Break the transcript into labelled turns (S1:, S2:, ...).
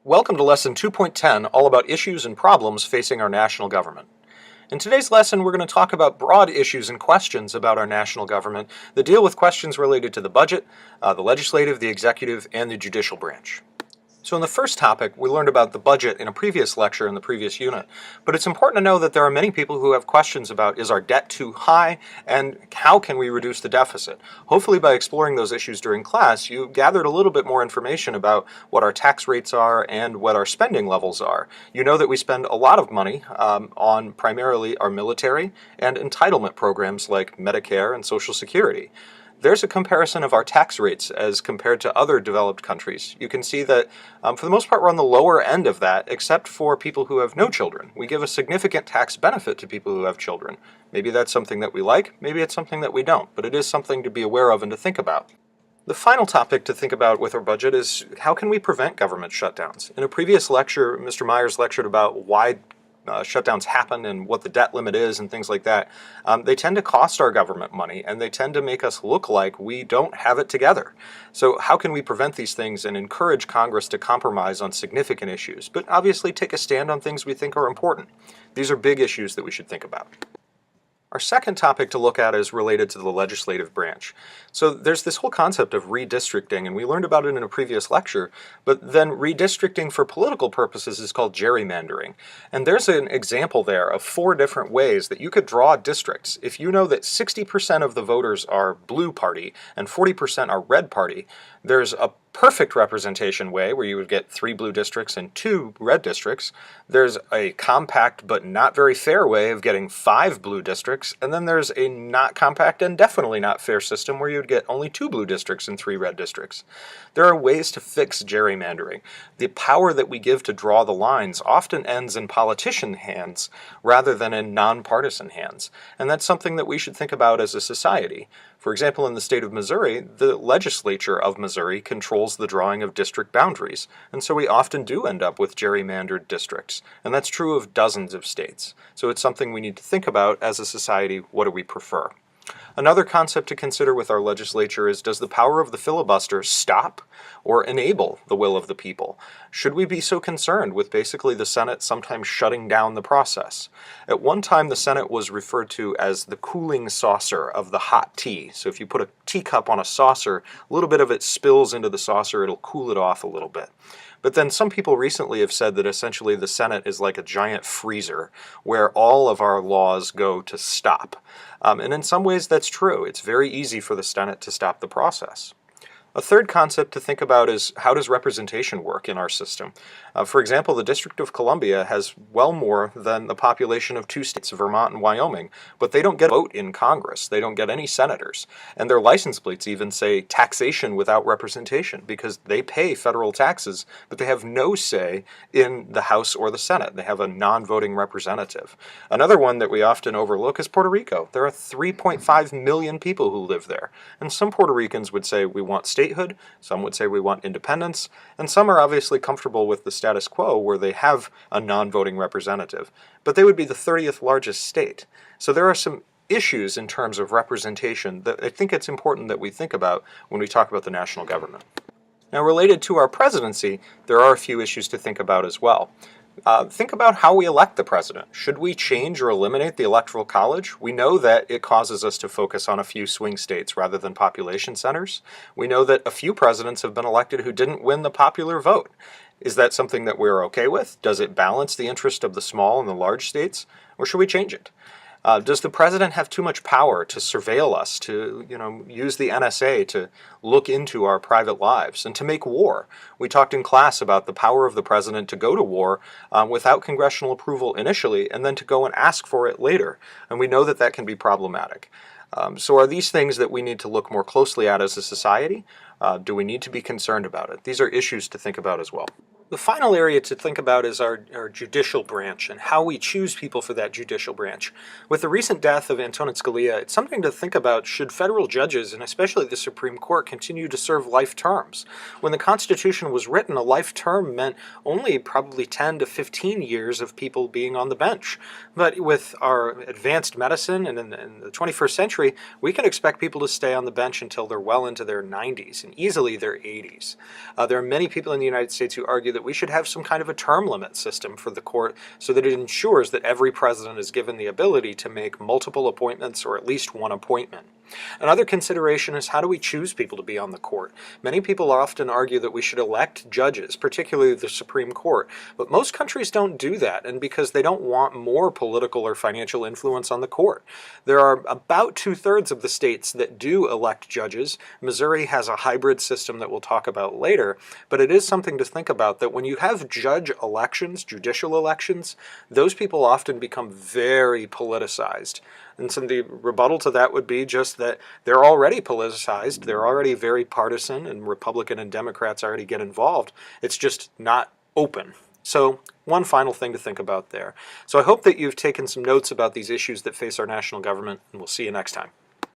S1: Welcome to Lesson 2.10, all about issues and problems facing our national government. In today's lesson, we're going to talk about broad issues and questions about our national government that deal with questions related to the budget, the legislative, the executive, and the judicial branch. So in the first topic, we learned about the budget in a previous lecture in the previous unit, but it's important to know that there are many people who have questions about, is our debt too high, and how can we reduce the deficit? Hopefully by exploring those issues during class, you gathered a little bit more information about what our tax rates are and what our spending levels are. You know that we spend a lot of money on primarily our military and entitlement programs like Medicare and Social Security. There's a comparison of our tax rates as compared to other developed countries. You can see that for the most part we're on the lower end of that, except for people who have no children. We give a significant tax benefit to people who have children. Maybe that's something that we like, maybe it's something that we don't, but it is something to be aware of and to think about. The final topic to think about with our budget is how can we prevent government shutdowns? In a previous lecture, Mr. Myers lectured about why shutdowns happen and what the debt limit is and things like that. They tend to cost our government money, and they tend to make us look like we don't have it together. So how can we prevent these things and encourage Congress to compromise on significant issues, but obviously take a stand on things we think are important? These are big issues that we should think about. Our second topic to look at is related to the legislative branch. So there's this whole concept of redistricting, and we learned about it in a previous lecture, but then redistricting for political purposes is called gerrymandering. And there's an example there of 4 different ways that you could draw districts. If you know that 60% of the voters are blue party and 40% are red party, there's a perfect representation way where you would get 3 blue districts and 2 red districts. There's a compact but not very fair way of getting 5 blue districts, and then there's a not compact and definitely not fair system where you'd get only 2 blue districts and 3 red districts. There are ways to fix gerrymandering. The power that we give to draw the lines often ends in politician hands rather than in nonpartisan hands, and that's something that we should think about as a society. For example, in the state of Missouri, the legislature of Missouri controls the drawing of district boundaries, and so we often do end up with gerrymandered districts, and that's true of dozens of states. So it's something we need to think about as a society. What do we prefer? Another concept to consider with our legislature is, does the power of the filibuster stop or enable the will of the people? Should we be so concerned with basically the Senate sometimes shutting down the process? At one time, the Senate was referred to as the cooling saucer of the hot tea. So if you put a teacup on a saucer, a little bit of it spills into the saucer, it'll cool it off a little bit. But then some people recently have said that essentially the Senate is like a giant freezer where all of our laws go to stop. And in some ways that's true. It's very easy for the Senate to stop the process. A third concept to think about is, how does representation work in our system? For example, the District of Columbia has well more than the population of 2 states, Vermont and Wyoming, but they don't get a vote in Congress. They don't get any senators. And their license plates even say taxation without representation, because they pay federal taxes, but they have no say in the House or the Senate. They have a non-voting representative. Another one that we often overlook is Puerto Rico. There are 3.5 million people who live there, and some Puerto Ricans would say we want statehood, some would say we want independence, and some are obviously comfortable with the status quo where they have a non-voting representative. But they would be the 30th largest state. So there are some issues in terms of representation that I think it's important that we think about when we talk about the national government. Now, related to our presidency, there are a few issues to think about as well. Think about how we elect the president. Should we change or eliminate the Electoral College? We know that it causes us to focus on a few swing states rather than population centers. We know that a few presidents have been elected who didn't win the popular vote. Is that something that we're okay with? Does it balance the interest of the small and the large states? Or should we change it? Does the president have too much power to surveil us, to use the NSA to look into our private lives and to make war? We talked in class about the power of the president to go to war without congressional approval initially and then to go and ask for it later. And we know that that can be problematic. So are these things that we need to look more closely at as a society? Do we need to be concerned about it? These are issues to think about as well. The final area to think about is our judicial branch and how we choose people for that judicial branch. With the recent death of Antonin Scalia, it's something to think about: should federal judges, and especially the Supreme Court, continue to serve life terms? When the Constitution was written, a life term meant only probably 10 to 15 years of people being on the bench. But with our advanced medicine and in the 21st century, we can expect people to stay on the bench until they're well into their 90s and easily their 80s. There are many people in the United States who argue that that we should have some kind of a term limit system for the court so that it ensures that every president is given the ability to make multiple appointments or at least one appointment. Another consideration is, how do we choose people to be on the court? Many people often argue that we should elect judges, particularly the Supreme Court, but most countries don't do that, and because they don't want more political or financial influence on the court. There are about 2/3 of the states that do elect judges. Missouri has a hybrid system that we'll talk about later, but it is something to think about that when you have judge elections, judicial elections, those people often become very politicized. And some of the rebuttal to that would be just that they're already politicized, they're already very partisan, and Republican and Democrats already get involved. It's just not open. So one final thing to think about there. So I hope that you've taken some notes about these issues that face our national government, and we'll see you next time.